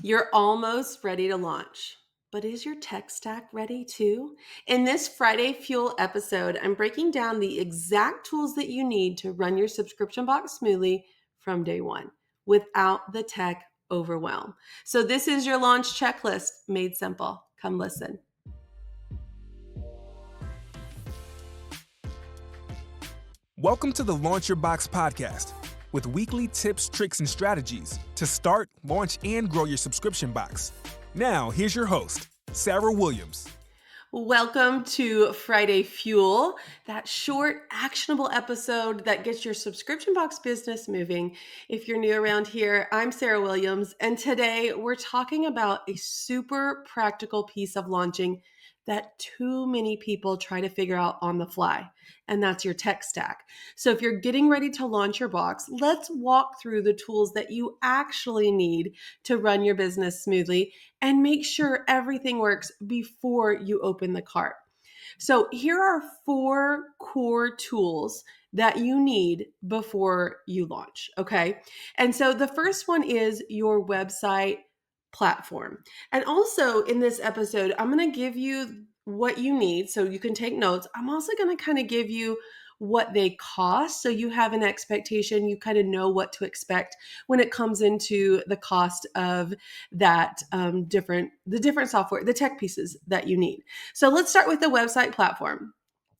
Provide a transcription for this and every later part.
You're almost ready to launch, but is your tech stack ready too? In this Friday Fuel episode, I'm breaking down the exact tools that you need to run your subscription box smoothly from day one without the tech overwhelm. So, this is your launch checklist made simple. Come listen. Welcome to the Launch Your Box podcast with weekly tips, tricks, and strategies to start, launch, and grow your subscription box. Now, here's your host, Sarah Williams. Welcome to Friday Fuel, that short, actionable episode that gets your subscription box business moving. If you're new around here, I'm Sarah Williams, and today we're talking about a super practical piece of launching that too many people try to figure out on the fly, and that's your tech stack. So if you're getting ready to launch your box, let's walk through the tools that you actually need to run your business smoothly and make sure everything works before you open the cart. So here are 4 core tools that you need before you launch, okay? And so the first one is your website platform. And also in this episode, I'm going to give you what you need so you can take notes. I'm also going to kind of give you what they cost so you have an expectation, you kind of know what to expect when it comes into the cost of that different software, the tech pieces that you need. So let's start with the website platform.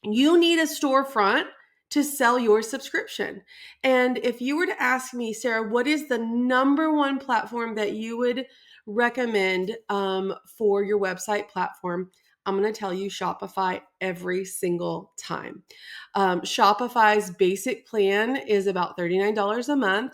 You need a storefront to sell your subscription. And if you were to ask me, Sarah, what is the number one platform that you would recommend for your website platform? I'm going to tell you Shopify every single time. Shopify's basic plan is about $39 a month,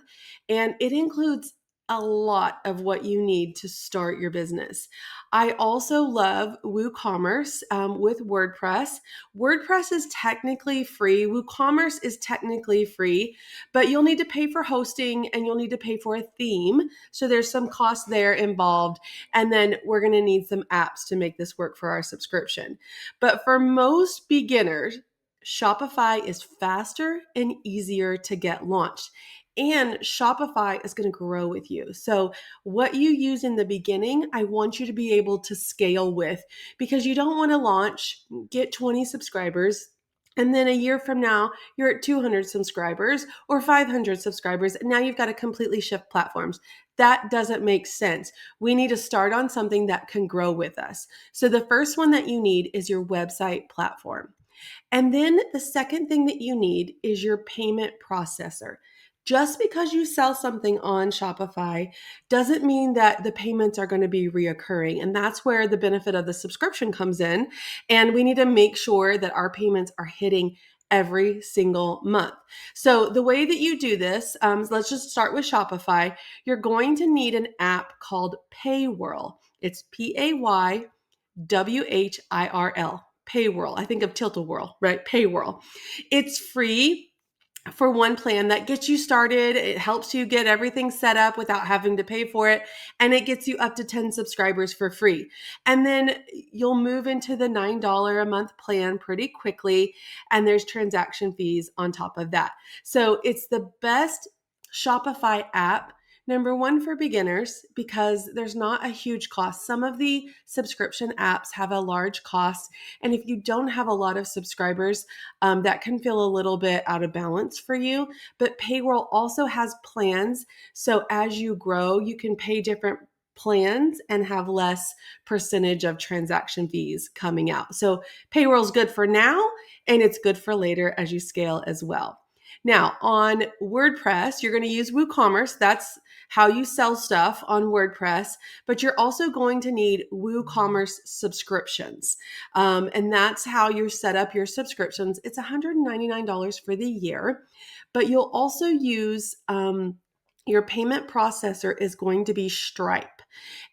and it includes a lot of what you need to start your business. I also love WooCommerce with WordPress. WordPress is technically free. WooCommerce is technically free, but you'll need to pay for hosting and you'll need to pay for a theme. So there's some cost there involved. And then we're going to need some apps to make this work for our subscription. But for most beginners, Shopify is faster and easier to get launched. And Shopify is going to grow with you. So what you use in the beginning, I want you to be able to scale with, because you don't want to launch, get 20 subscribers, and then a year from now, you're at 200 subscribers or 500 subscribers, and now you've got to completely shift platforms. That doesn't make sense. We need to start on something that can grow with us. So the first one that you need is your website platform. And then the second thing that you need is your payment processor. Just because you sell something on Shopify doesn't mean that the payments are going to be reoccurring. And that's where the benefit of the subscription comes in. And we need to make sure that our payments are hitting every single month. So the way that you do this, let's just start with Shopify. You're going to need an app called Paywhirl. It's Paywhirl. Paywhirl. I think of Tilt-A-Whirl, right? Paywhirl. It's free for one plan that gets you started. It helps you get everything set up without having to pay for it. And it gets you up to 10 subscribers for free. And then you'll move into the $9 a month plan pretty quickly. And there's transaction fees on top of that. So it's the best Shopify app. Number one for beginners, because there's not a huge cost. Some of the subscription apps have a large cost. And if you don't have a lot of subscribers, that can feel a little bit out of balance for you. But Paywhirl also has plans. So as you grow, you can pay different plans and have less percentage of transaction fees coming out. So Paywhirl is good for now, and it's good for later as you scale as well. Now, on WordPress, you're going to use WooCommerce. That's how you sell stuff on WordPress, but you're also going to need WooCommerce subscriptions. And that's how you set up your subscriptions. It's $199 for the year, but you'll also use your payment processor is going to be Stripe,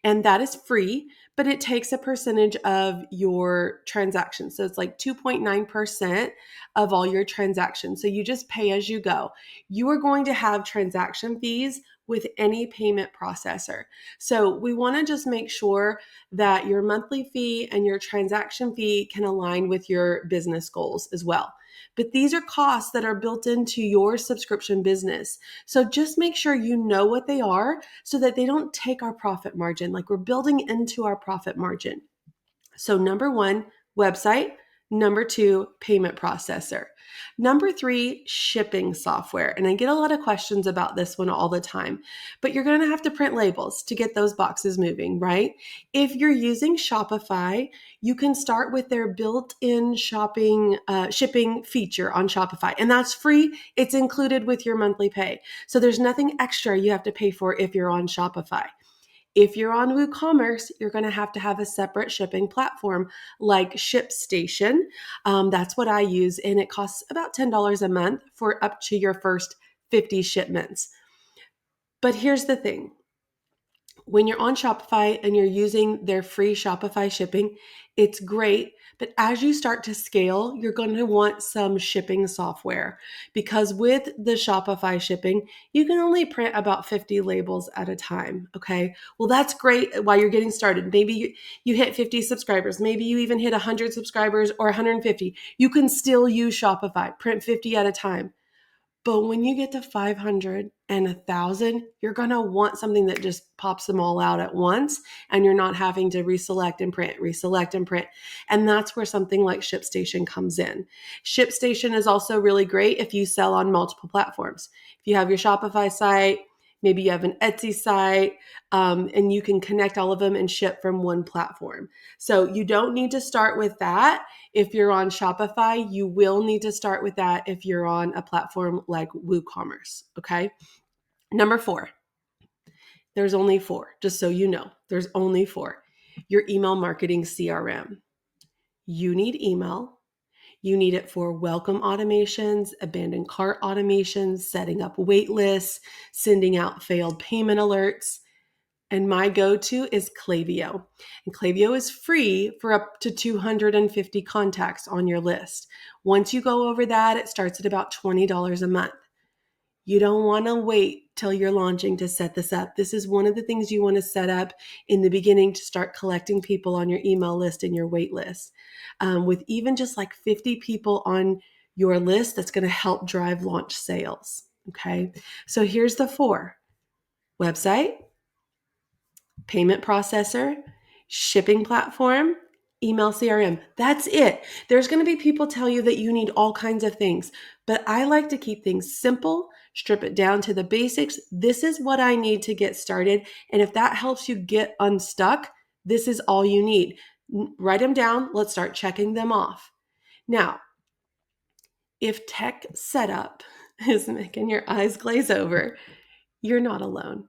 and that is free, but it takes a percentage of your transactions. So it's like 2.9% of all your transactions. So you just pay as you go. You are going to have transaction fees with any payment processor. So we want to just make sure that your monthly fee and your transaction fee can align with your business goals as well. But these are costs that are built into your subscription business. So just make sure you know what they are so that they don't take our profit margin. Like we're building into our profit margin. So number one, website. Number two, payment processor. Number three, shipping software. And I get a lot of questions about this one all the time, but you're going to have to print labels to get those boxes moving, right? If you're using Shopify, you can start with their built-in shipping feature on Shopify, and that's free. It's included with your monthly pay. So there's nothing extra you have to pay for if you're on Shopify. If you're on WooCommerce, you're going to have a separate shipping platform like ShipStation. That's what I use, and it costs about $10 a month for up to your first 50 shipments. But here's the thing. When you're on Shopify and you're using their free Shopify shipping, it's great. But as you start to scale, you're going to want some shipping software because with the Shopify shipping, you can only print about 50 labels at a time. Okay. Well, that's great while you're getting started. Maybe you hit 50 subscribers. Maybe you even hit 100 subscribers or 150. You can still use Shopify, print 50 at a time. But when you get to 500 and 1,000, you're going to want something that just pops them all out at once, and you're not having to reselect and print, reselect and print. And that's where something like ShipStation comes in. ShipStation is also really great if you sell on multiple platforms. If you have your Shopify site, maybe you have an Etsy site, and you can connect all of them and ship from one platform. So you don't need to start with that. If you're on Shopify, you will need to start with that if you're on a platform like WooCommerce, okay? Number four, there's only four, just so you know, there's only four. Your email marketing CRM. You need email. You need it for welcome automations, abandoned cart automations, setting up wait lists, sending out failed payment alerts. And my go-to is Klaviyo. And Klaviyo is free for up to 250 contacts on your list. Once you go over that, it starts at about $20 a month. You don't want to wait till you're launching to set this up. This is one of the things you want to set up in the beginning to start collecting people on your email list and your wait list. With even just like 50 people on your list, that's going to help drive launch sales. Okay. So here's the four: website, payment processor, shipping platform, email CRM. That's it. There's going to be people tell you that you need all kinds of things, but I like to keep things simple, strip it down to the basics. This is what I need to get started. And if that helps you get unstuck, this is all you need. Write them down. Let's start checking them off. Now, if tech setup is making your eyes glaze over, you're not alone.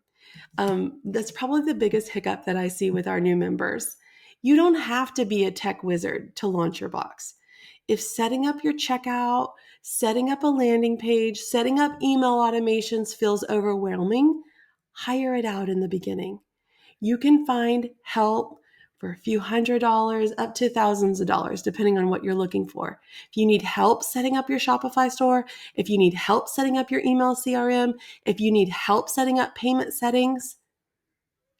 That's probably the biggest hiccup that I see with our new members. You don't have to be a tech wizard to launch your box. If setting up your checkout, setting up a landing page, setting up email automations feels overwhelming, hire it out in the beginning. You can find help for a few $100s up to thousands of dollars, depending on what you're looking for. If you need help setting up your Shopify store, if you need help setting up your email CRM, if you need help setting up payment settings,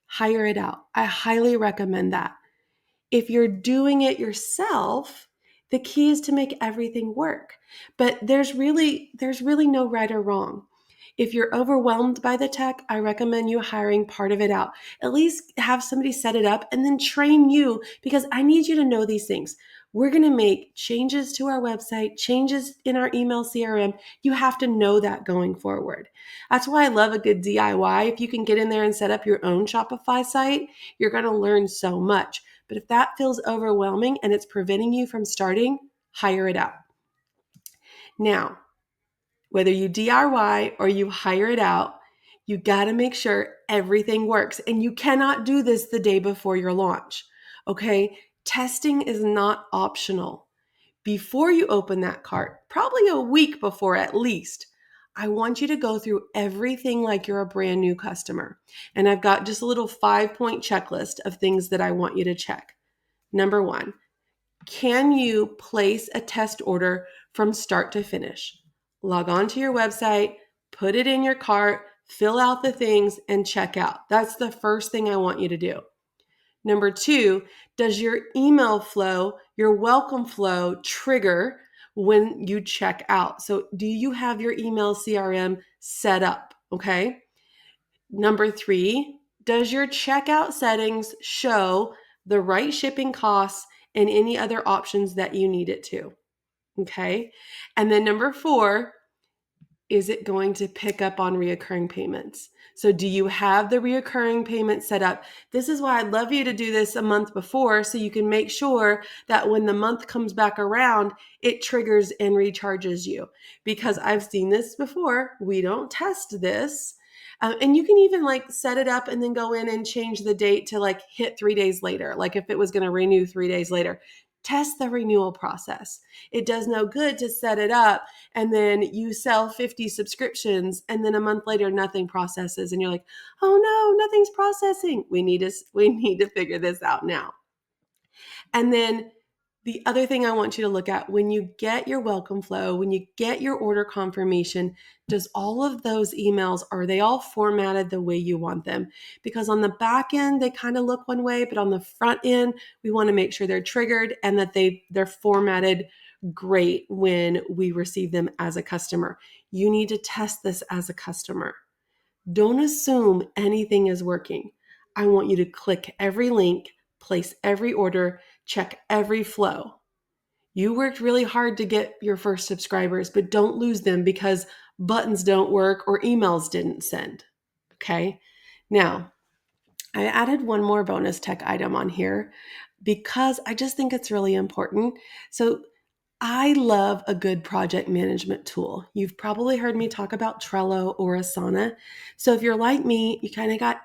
hire it out. I highly recommend that. If you're doing it yourself, the key is to make everything work. But there's really no right or wrong. If you're overwhelmed by the tech, I recommend you hiring part of it out. At least have somebody set it up and then train you, because I need you to know these things. We're going to make changes to our website, changes in our email CRM. You have to know that going forward. That's why I love a good DIY. If you can get in there and set up your own Shopify site, you're going to learn so much. But if that feels overwhelming and it's preventing you from starting, hire it out. Now, whether you DIY or you hire it out, you got to make sure everything works. And you cannot do this the day before your launch. Okay? Testing is not optional. Before you open that cart, probably a week before at least, I want you to go through everything like you're a brand new customer. And I've got just a little 5-point checklist of things that I want you to check. Number one, can you place a test order from start to finish? Log on to your website, put it in your cart, fill out the things, and check out. That's the first thing I want you to do. Number two, does your email flow, your welcome flow trigger when you check out. So do you have your email CRM set up? Okay. Number 3, does your checkout settings show the right shipping costs and any other options that you need it to? Okay. And then number 4, is it going to pick up on reoccurring payments? So do you have the reoccurring payment set up? This is why I'd love you to do this a month before so you can make sure that when the month comes back around, it triggers and recharges you. Because I've seen this before. We don't test this. And you can even like set it up and then go in and change the date to like hit 3 days later. Like if it was going to renew 3 days later, test the renewal process. It does no good to set it up and then you sell 50 subscriptions and then a month later nothing processes and you're like, oh no, nothing's processing. We need to figure this out now. And then the other thing I want you to look at, when you get your welcome flow, when you get your order confirmation, does all of those emails, are they all formatted the way you want them? Because on the back end, they kind of look one way, but on the front end, we want to make sure they're triggered and that they're formatted great when we receive them as a customer. You need to test this as a customer. Don't assume anything is working. I want you to click every link, place every order, check every flow. You worked really hard to get your first subscribers, but don't lose them because buttons don't work or emails didn't send. Okay. Now, I added one more bonus tech item on here because I just think it's really important. So I love a good project management tool. You've probably heard me talk about Trello or Asana. So if you're like me, you kind of got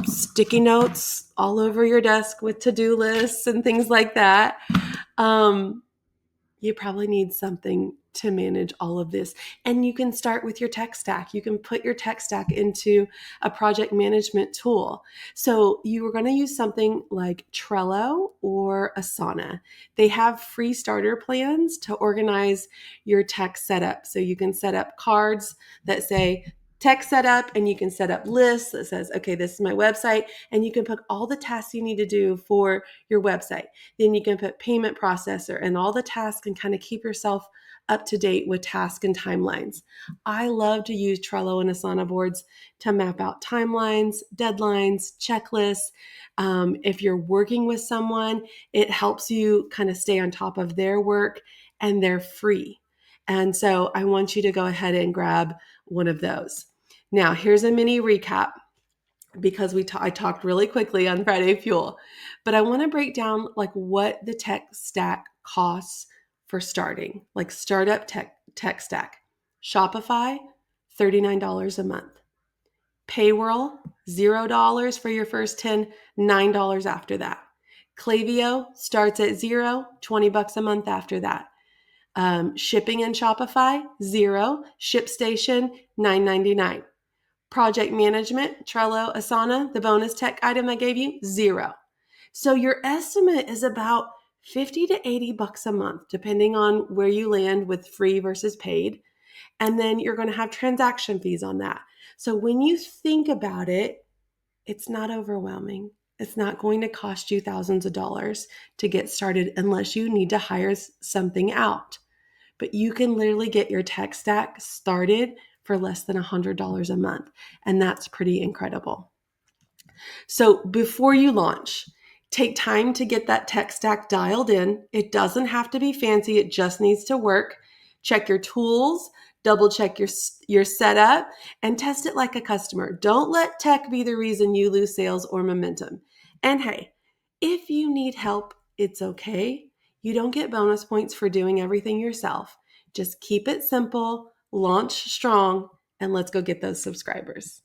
sticky notes all over your desk with to-do lists and things like that. You probably need something to manage all of this. And you can start with your tech stack. You can put your tech stack into a project management tool. So you are going to use something like Trello or Asana. They have free starter plans to organize your tech setup. So you can set up cards that say tech setup, and you can set up lists that says, okay, this is my website, and you can put all the tasks you need to do for your website. Then you can put payment processor and all the tasks and kind of keep yourself up to date with tasks and timelines. I love to use Trello and Asana boards to map out timelines, deadlines, checklists. If you're working with someone, it helps you kind of stay on top of their work, and they're free. And so I want you to go ahead and grab one of those. Now, here's a mini recap because I talked really quickly on Friday Fuel, but I want to break down like what the tech stack costs for starting, like startup tech stack. Shopify, $39 a month. Payroll, $0 for your first 10, $9 after that. Klaviyo starts at $0, $20 a month after that. Shipping in Shopify, $0. ShipStation, $9.99. Project management, Trello, Asana, the bonus tech item I gave you, $0. So your estimate is about 50 to 80 bucks a month, depending on where you land with free versus paid. And then you're going to have transaction fees on that. So when you think about it, it's not overwhelming. It's not going to cost you thousands of dollars to get started unless you need to hire something out. But you can literally get your tech stack started for less than $100 a month. And that's pretty incredible. So before you launch, take time to get that tech stack dialed in. It doesn't have to be fancy. It just needs to work. Check your tools, double check your setup, and test it like a customer. Don't let tech be the reason you lose sales or momentum. And hey, if you need help, it's okay. You don't get bonus points for doing everything yourself. Just keep it simple, launch strong, and let's go get those subscribers.